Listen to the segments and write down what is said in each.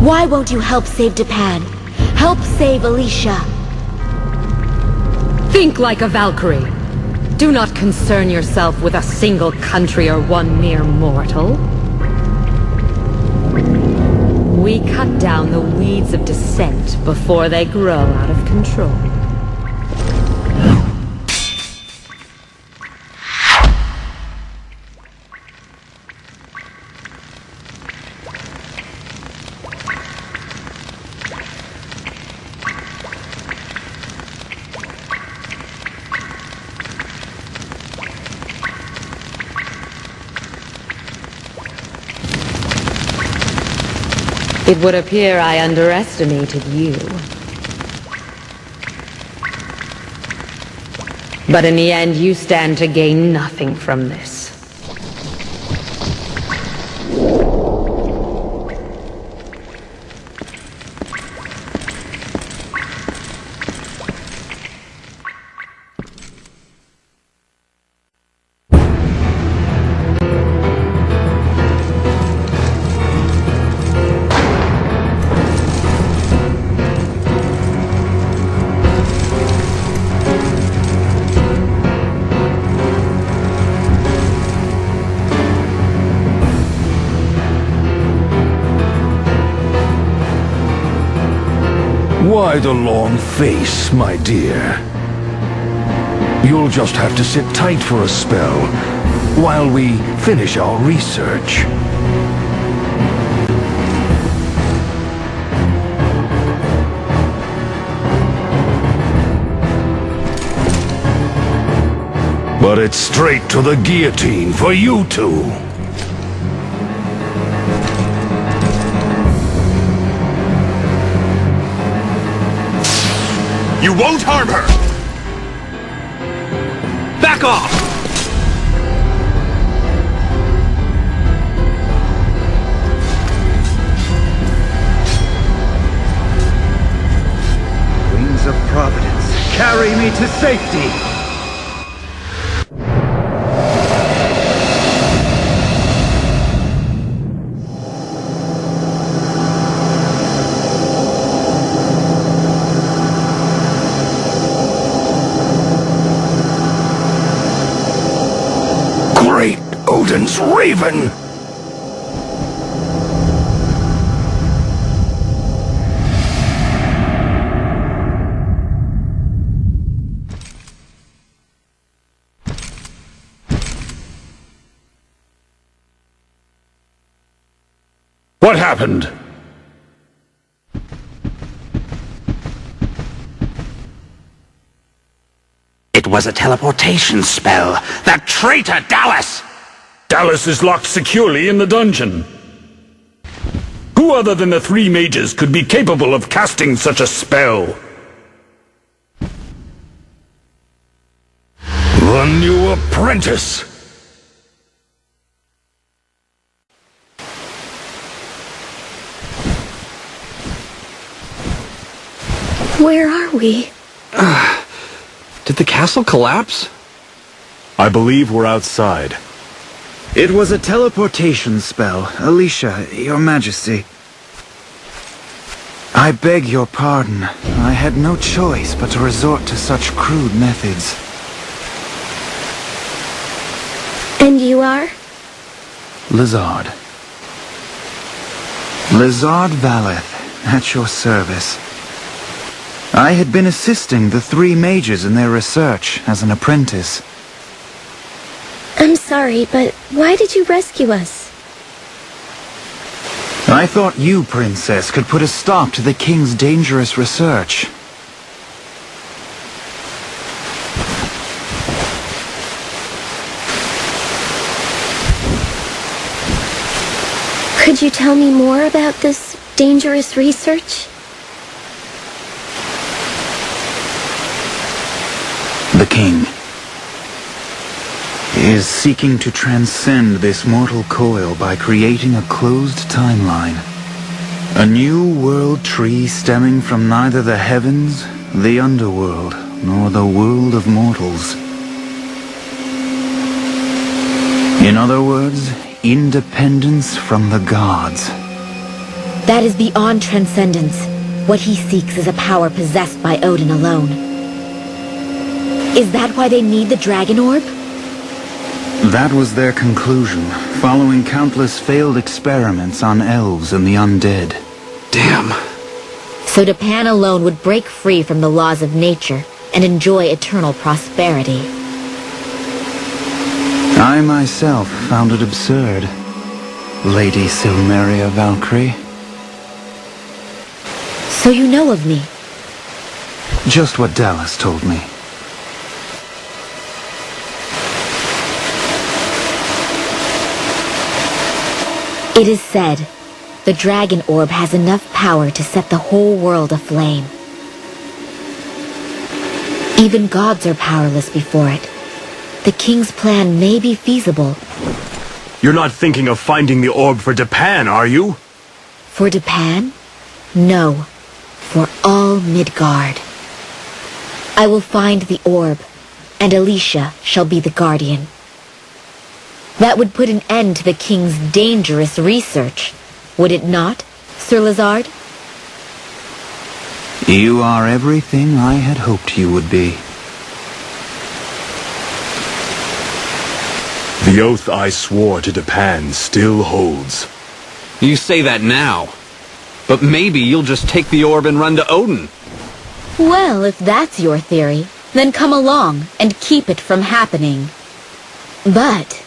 Why won't you help save Japan? Help save Alicia. Think like a Valkyrie. Do not concern yourself with a single country or one mere mortal. We cut down the weeds of dissent before they grow out of control. It would appear I underestimated you. But in the end, you stand to gain nothing from this. Why the long face, my dear? You'll just have to sit tight for a spell, while we finish our research. But it's straight to the guillotine for you two. You won't harm her! Back off! Wings of Providence, carry me to safety! Odin's Raven! What happened? It was a teleportation spell. That traitor Dallas! Dallas is locked securely in the dungeon. Who other than the three mages could be capable of casting such a spell? The new apprentice! Where are we? Did the castle collapse? I believe we're outside. It was a teleportation spell, Alicia, your majesty. I beg your pardon. I had no choice but to resort to such crude methods. And you are? Lezard. Lezard Valeth, at your service. I had been assisting the three mages in their research as an apprentice. I'm sorry, but why did you rescue us? I thought you, Princess, could put a stop to the King's dangerous research. Could you tell me more about this dangerous research? The King is seeking to transcend this mortal coil by creating a closed timeline. A new world tree stemming from neither the heavens, the underworld, nor the world of mortals. In other words, independence from the gods. That is beyond transcendence. What he seeks is a power possessed by Odin alone. Is that why they need the Dragon Orb? That was their conclusion, following countless failed experiments on elves and the undead. Damn. So Dipan alone would break free from the laws of nature and enjoy eternal prosperity. I myself found it absurd, Lady Silmeria Valkyrie. So you know of me? Just what Dallas told me. It is said, the Dragon Orb has enough power to set the whole world aflame. Even gods are powerless before it. The king's plan may be feasible. You're not thinking of finding the orb for Dipan, are you? For Dipan? No. For all Midgard. I will find the orb, and Alicia shall be the guardian. That would put an end to the king's dangerous research, would it not, Sir Lezard? You are everything I had hoped you would be. The oath I swore to Dipan still holds. You say that now. But maybe you'll just take the orb and run to Odin. Well, if that's your theory, then come along and keep it from happening. But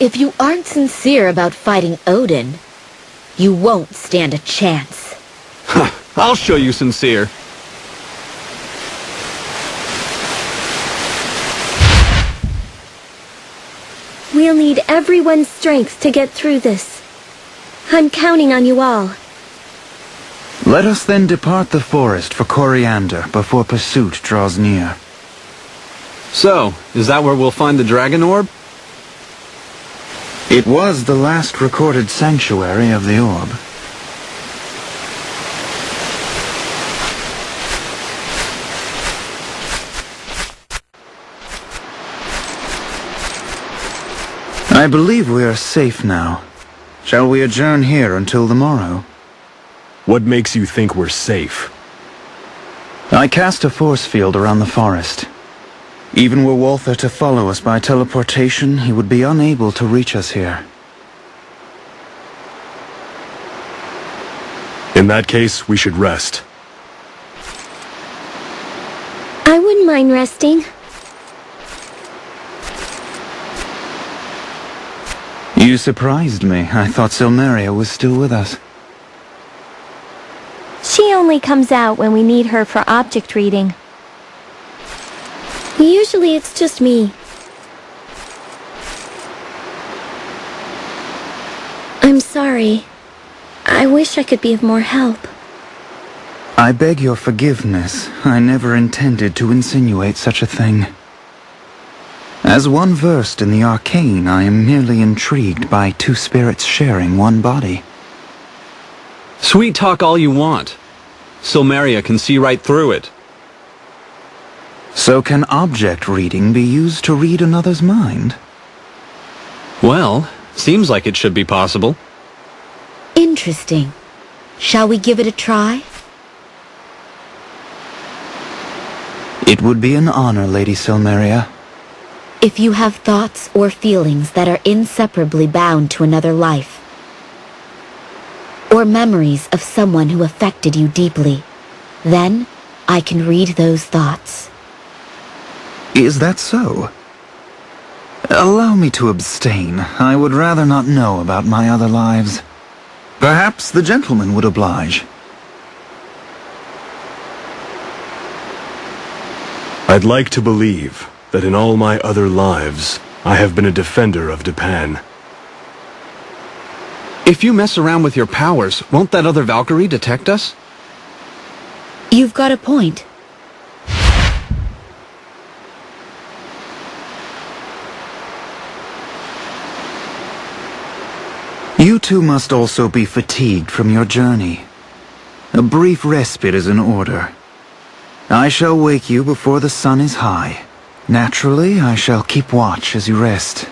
if you aren't sincere about fighting Odin, you won't stand a chance. I'll show you sincere. We'll need everyone's strength to get through this. I'm counting on you all. Let us then depart the forest for Coriander before pursuit draws near. So, is that where we'll find the Dragon Orb? It was the last recorded sanctuary of the orb. I believe we are safe now. Shall we adjourn here until the morrow? What makes you think we're safe? I cast a force field around the forest. Even were Walther to follow us by teleportation, he would be unable to reach us here. In that case, we should rest. I wouldn't mind resting. You surprised me. I thought Silmeria was still with us. She only comes out when we need her for object reading. Usually it's just me. I'm sorry. I wish I could be of more help. I beg your forgiveness. I never intended to insinuate such a thing. As one versed in the arcane, I am merely intrigued by two spirits sharing one body. Sweet talk all you want. Silmeria can see right through it. So can object reading be used to read another's mind? Well, seems like it should be possible. Interesting. Shall we give it a try? It would be an honor, Lady Silmeria. If you have thoughts or feelings that are inseparably bound to another life, or memories of someone who affected you deeply, then I can read those thoughts. Is that so? Allow me to abstain. I would rather not know about my other lives. Perhaps the gentleman would oblige. I'd like to believe that in all my other lives, I have been a defender of Dipan. If you mess around with your powers, won't that other Valkyrie detect us? You've got a point. You two must also be fatigued from your journey. A brief respite is in order. I shall wake you before the sun is high. Naturally, I shall keep watch as you rest.